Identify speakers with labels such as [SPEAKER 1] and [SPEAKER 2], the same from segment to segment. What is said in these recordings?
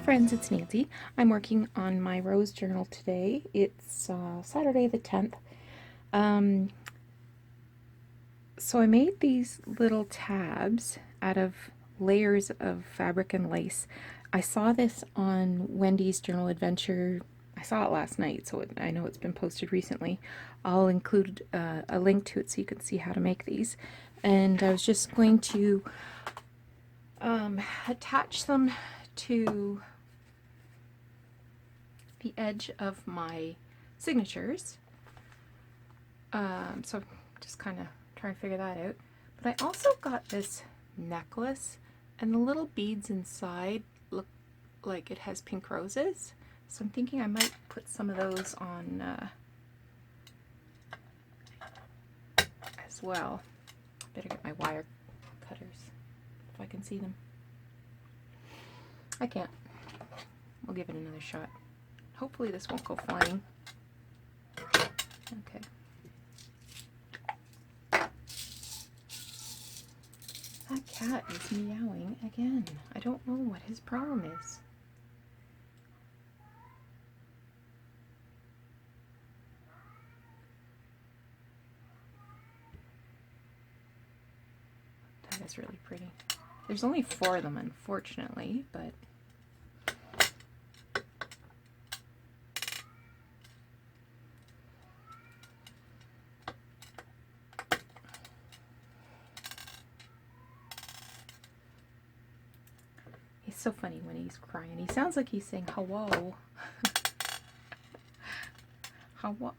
[SPEAKER 1] friends, it's Nancy. I'm working on my rose journal today. It's Saturday the 10th. So I made these little tabs out of layers of fabric and lace. I saw this on Wendy's Journal Adventure. I saw it last night, so I know it's been posted recently. I'll include a link to it so you can see how to make these. And I was just going to attach them to the edge of my signatures. So I'm just kind of trying to figure that out. But I also got this necklace, and the little beads inside look like it has pink roses. So I'm thinking I might put some of those on as well. Better get my wire cutters if I can see them. I can't. We'll give it another shot. Hopefully this won't go flying. Okay. That cat is meowing again. I don't know what his problem is. That is really pretty. There's only 4 of them, unfortunately, but he's so funny when he's crying. He sounds like he's saying hello. Hello.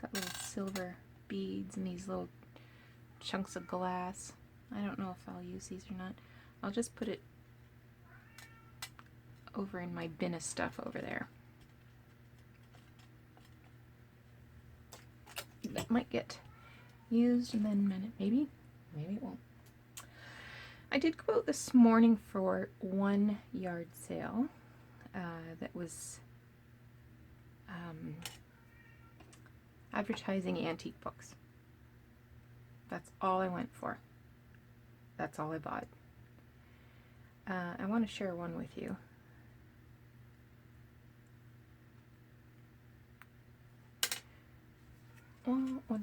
[SPEAKER 1] Got little silver beads and these little chunks of glass. I don't know if I'll use these or not. I'll just put it over in my bin of stuff over there. That might get used and then maybe it won't. I did go out this morning for one yard sale that was advertising antique books. That's all I went for. That's all I bought. I want to share one with you. One more.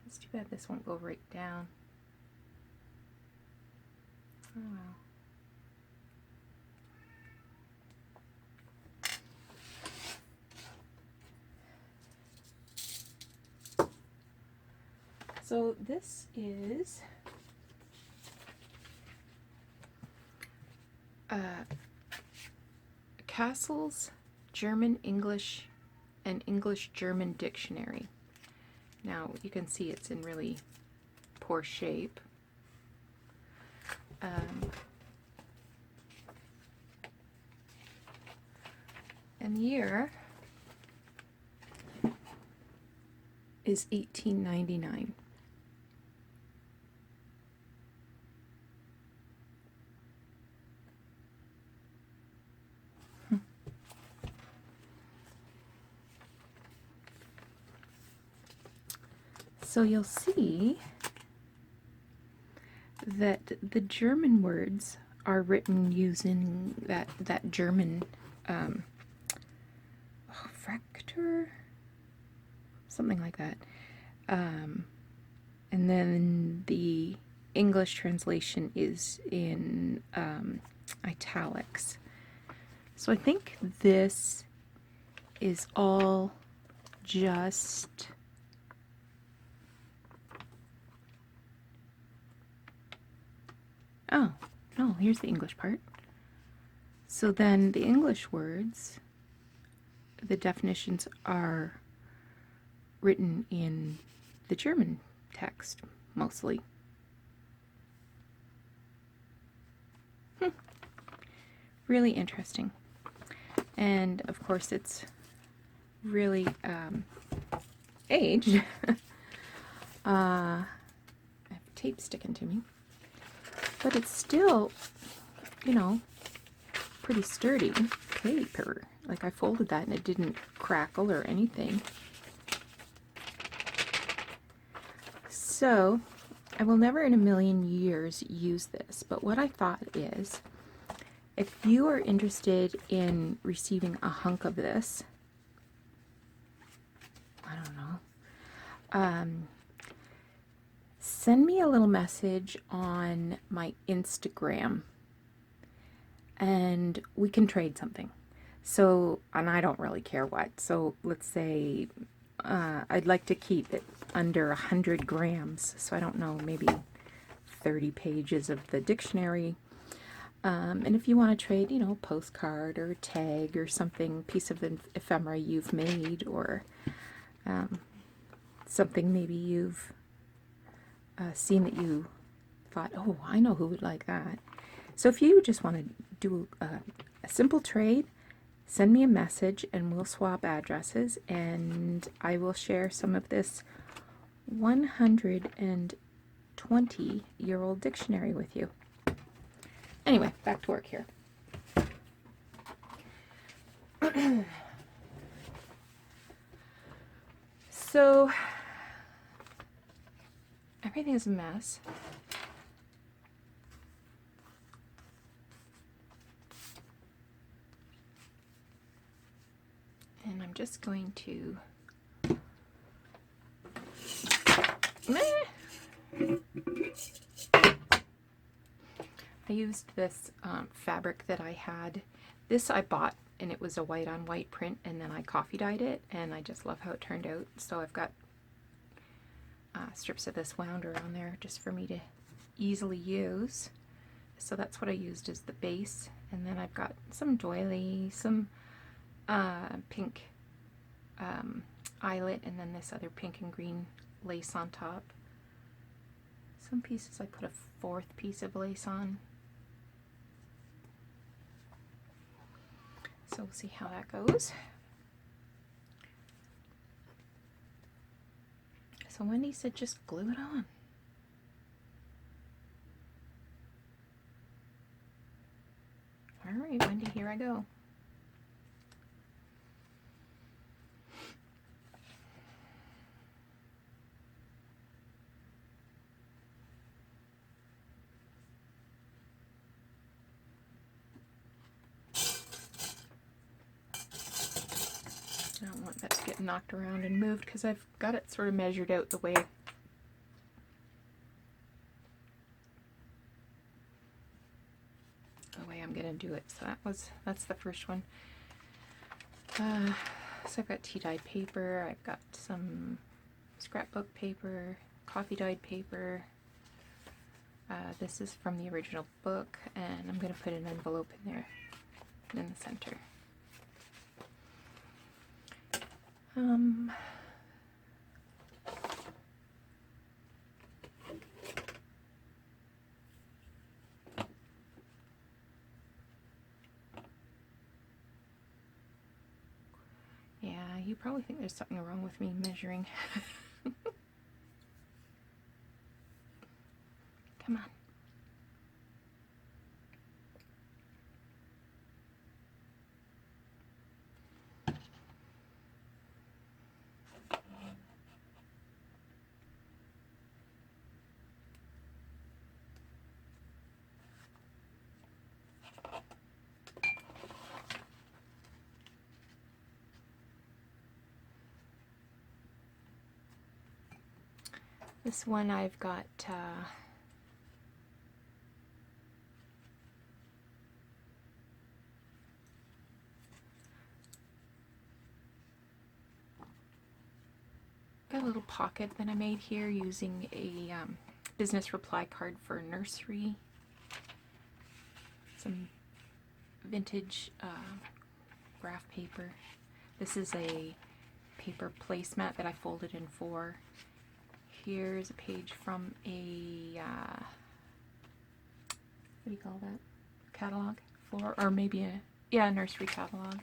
[SPEAKER 1] It's too bad this won't go right down. Oh well. So this is Castle's German English and English German Dictionary. Now you can see it's in really poor shape. And the year is 1899. So you'll see that the German words are written using that German fracture, something like that. And then the English translation is in italics. So I think this is all just oh, no, here's the English part. So then the English words, the definitions are written in the German text, mostly. Really interesting. And of course it's really aged. I have tape sticking to me. But it's still, you know, pretty sturdy paper. Like I folded that and it didn't crackle or anything. So I will never in a million years use this, but what I thought is, if you are interested in receiving a hunk of this, I don't know, send me a little message on my Instagram and we can trade something. So, and I don't really care what. So let's say I'd like to keep it under 100 grams. So I don't know, maybe 30 pages of the dictionary. And if you want to trade, you know, postcard or tag or something, piece of ephemera you've made, or something maybe you've seen that you thought, oh, I know who would like that. So if you just want to do a simple trade, send me a message and we'll swap addresses, and I will share some of this 120-year-old dictionary with you. Anyway, back to work here. So everything is a mess. And I'm just going to I used this fabric that I had. This I bought and it was a white on white print, and then I coffee dyed it, and I just love how it turned out. So I've got strips of this wound around there just for me to easily use. So that's what I used as the base, and then I've got some doily, some pink eyelet, and then this other pink and green lace on top. Some pieces I put a fourth piece of lace on. So we'll see how that goes. So Wendy said just glue it on. All right, Wendy, here I go. I don't want that to get knocked around and moved because I've got it sort of measured out the way I'm going to do it. So that's the first one. So I've got tea dyed paper, I've got some scrapbook paper, coffee dyed paper. This is from the original book, and I'm going to put an envelope in there in the center. Yeah, you probably think there's something wrong with me measuring. Come on. This one I've got got a little pocket that I made here using a business reply card for nursery. Some vintage graph paper. This is a paper placemat that I folded in four. Here's a page from a, what do you call that? Catalog? Or maybe a nursery catalog.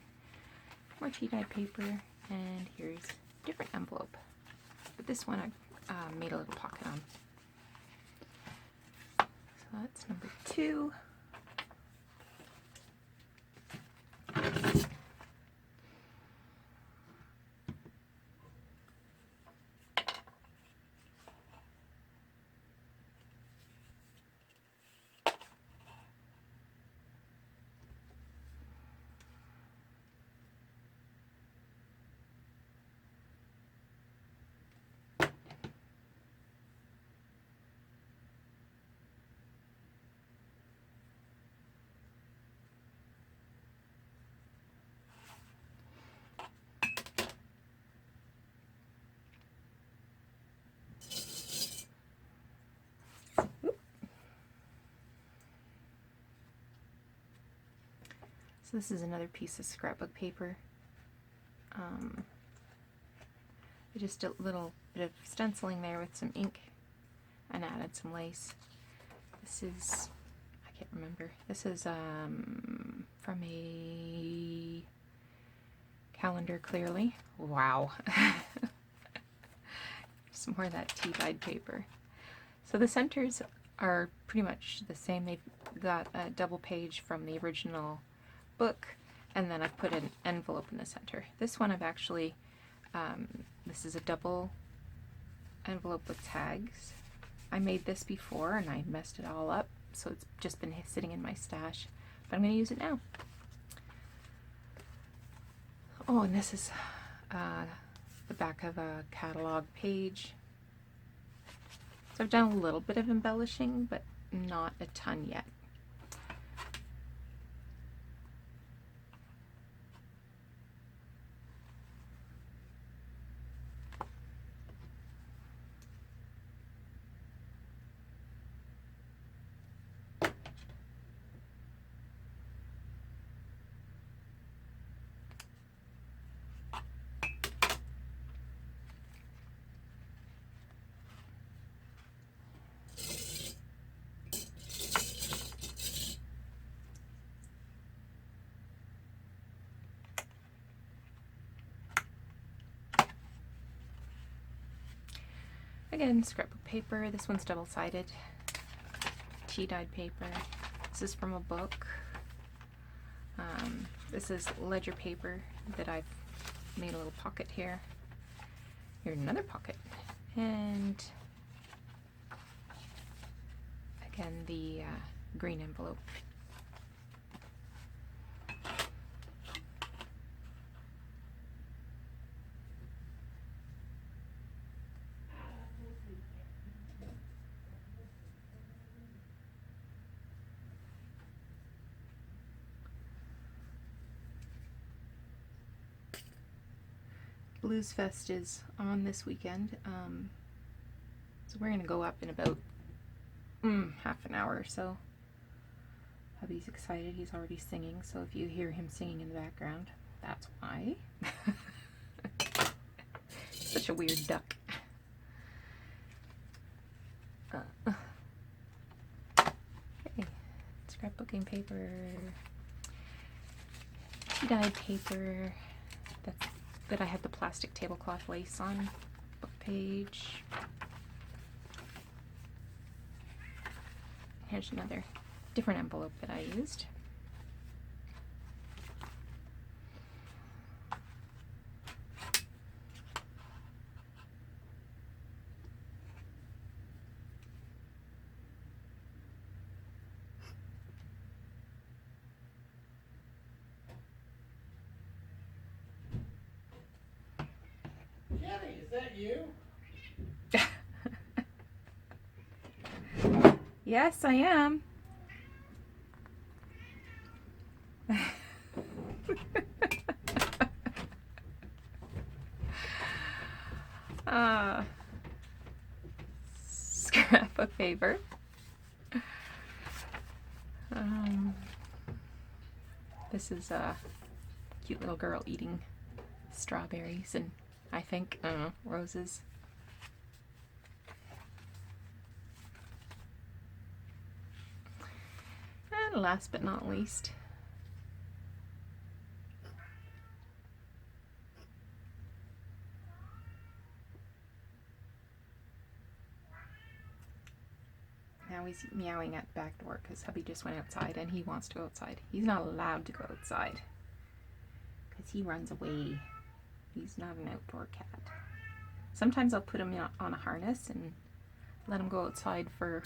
[SPEAKER 1] More tea dyed paper, and here's a different envelope. But this one I made a little pocket on. So that's number 2. So this is another piece of scrapbook paper. Just a little bit of stenciling there with some ink and added some lace. This is, I can't remember, this is from a calendar, clearly. Wow. Some more of that tea-dyed paper. So the centers are pretty much the same. They've got a double page from the original book, and then I've put an envelope in the center. This one I've actually, this is a double envelope with tags. I made this before and I messed it all up, so it's just been sitting in my stash, but I'm going to use it now. Oh, and this is the back of a catalog page. So I've done a little bit of embellishing, but not a ton yet. Again, scrapbook paper. This one's double-sided. Tea-dyed paper. This is from a book. This is ledger paper that I've made a little pocket here. Here's another pocket. And again, the green envelope. Blues Fest is on this weekend, so we're going to go up in about half an hour or so. Hubby's excited, he's already singing, so if you hear him singing in the background, that's why. Such a weird duck. Okay, scrapbooking paper, tea-dyed paper, that I had the plastic tablecloth lace on, book page. Here's another different envelope that I used.
[SPEAKER 2] Jenny, is that you?
[SPEAKER 1] Yes, I am. Scrapbook paper. This is a cute little girl eating strawberries and I think, roses. And last but not least, now he's meowing at the back door because hubby just went outside and he wants to go outside. He's not allowed to go outside because he runs away. He's not an outdoor cat. Sometimes I'll put him on a harness and let him go outside for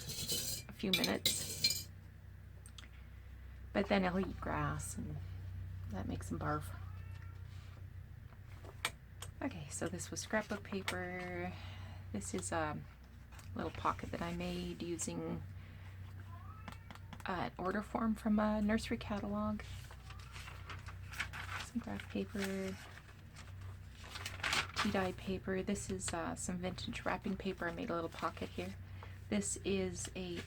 [SPEAKER 1] a few minutes. But then he'll eat grass and that makes him barf. Okay, so this was scrapbook paper. This is a little pocket that I made using an order form from a nursery catalog. Some graph paper. Tea-dyed paper. This is some vintage wrapping paper. I made a little pocket here. This is a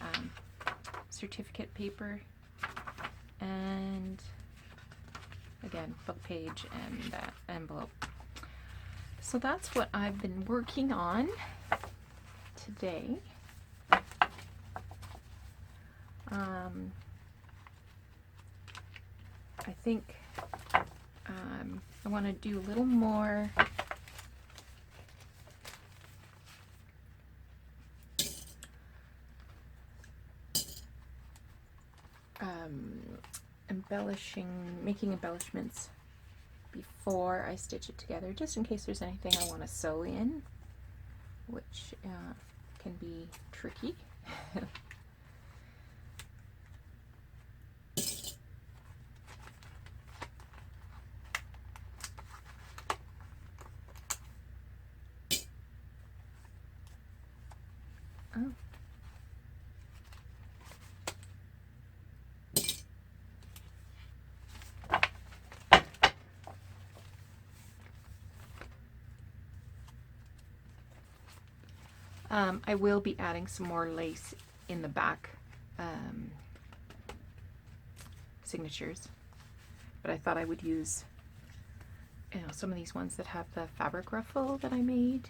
[SPEAKER 1] certificate paper, and again, book page and that envelope. So that's what I've been working on today. I think I want to do a little more making embellishments before I stitch it together, just in case there's anything I want to sew in, which can be tricky. Oh. I will be adding some more lace in the back signatures, but I thought I would use, you know, some of these ones that have the fabric ruffle that I made.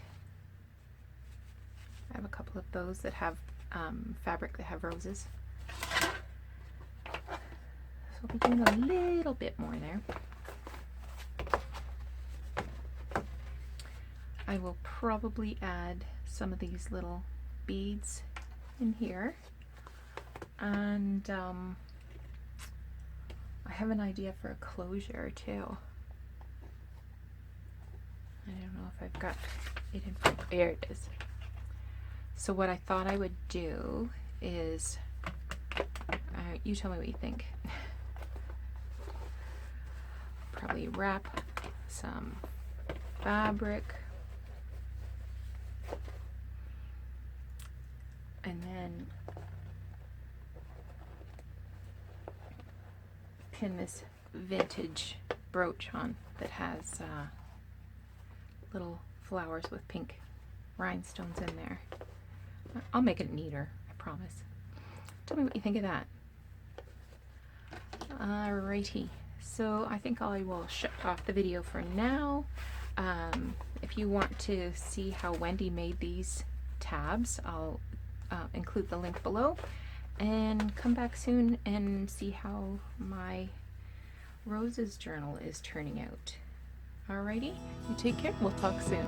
[SPEAKER 1] I have a couple of those that have fabric that have roses. So I'll be doing a little bit more there. I will probably add some of these little beads in here, and I have an idea for a closure too. I don't know if I've got it in front. There it is. So what I thought I would do is, you tell me what you think. Probably wrap some fabric and then pin this vintage brooch on that has little flowers with pink rhinestones in there. I'll make it neater, I promise. Tell me what you think of that. Alrighty, so I think I will shut off the video for now. If you want to see how Wendy made these tabs, I'll include the link below, and come back soon and see how my roses journal is turning out. Alrighty, you take care. We'll talk soon.